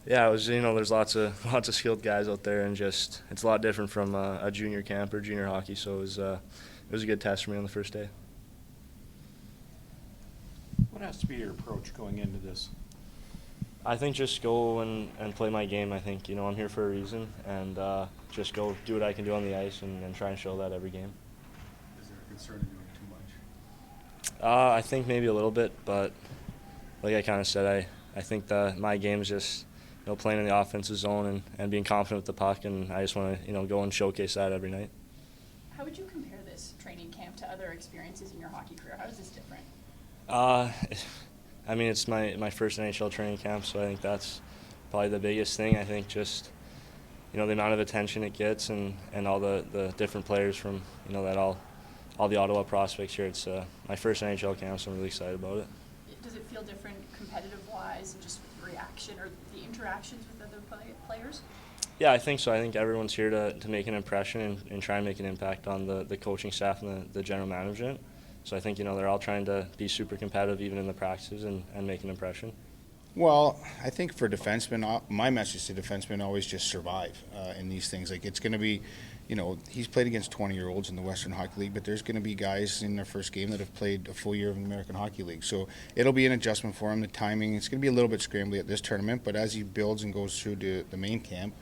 Yeah, it was, there's lots of skilled guys out there, and just it's a lot different from a junior camp or junior hockey. So it was a good test for me on the first day. What has to be your approach going into this? I think just go and play my game. I think I'm here for a reason, and just go do what I can do on the ice and try and show that every game. Is there a concern of doing too much? I think maybe a little bit, but like I kind of said, I think that my game is just playing in the offensive zone and being confident with the puck, and I just want to go and showcase that every night. How would you compare this training camp to other experiences in your hockey career? How is this different? I mean, it's my first NHL training camp, so I think that's probably the biggest thing. I think just the amount of attention it gets, and all the different players from that all the Ottawa prospects here. It's my first NHL camp, so I'm really excited about it. Does it feel different competitive-wise and just with reaction or the interactions with other players? Yeah, I think so. I think everyone's here to make an impression and try and make an impact on the coaching staff and the general management. So I think they're all trying to be super competitive even in the practices and make an impression. Well, I think for defensemen, my message to defensemen always just survive in these things. Like it's going to be, he's played against 20-year-olds in the Western Hockey League, but there's going to be guys in their first game that have played a full year of the American Hockey League. So it'll be an adjustment for him. The timing, it's going to be a little bit scrambly at this tournament, but as he builds and goes through the main camp,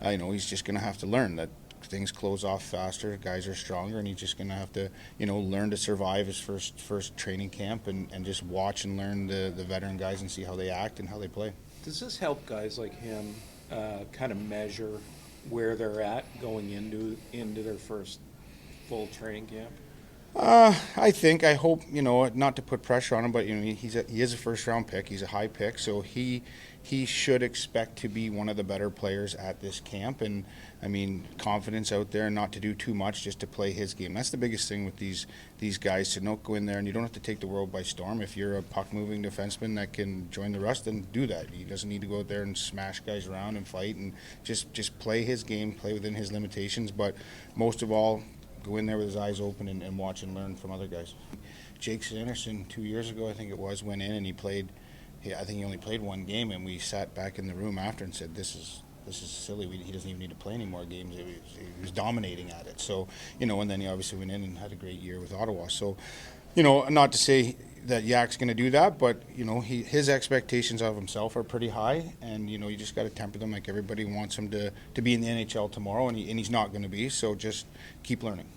he's just going to have to learn that things close off faster, guys are stronger, and he's just going to have to, learn to survive his first training camp and just watch and learn the veteran guys and see how they act and how they play. Does this help guys like him kind of measure where they're at going into their first full training camp? I hope, not to put pressure on him, but he is a first-round pick. He's a high pick, so he should expect to be one of the better players at this camp. And I mean, confidence out there, not to do too much, just to play his game. That's the biggest thing with these guys, to not go in there, and you don't have to take the world by storm. If you're a puck-moving defenseman that can join the rest, then do that. He doesn't need to go out there and smash guys around and fight, and just play his game, play within his limitations. But most of all, go in there with his eyes open and watch and learn from other guys. Jake Sanderson, 2 years ago, I think it was, went in and he played. I think he only played one game, and we sat back in the room after and said, "This is silly. He doesn't even need to play any more games." He was dominating at it. So, and then he obviously went in and had a great year with Ottawa. So, not to say that Yak's going to do that, but his expectations of himself are pretty high, and you just got to temper them. Like everybody wants him to be in the NHL tomorrow, and he's not going to be. So just keep learning.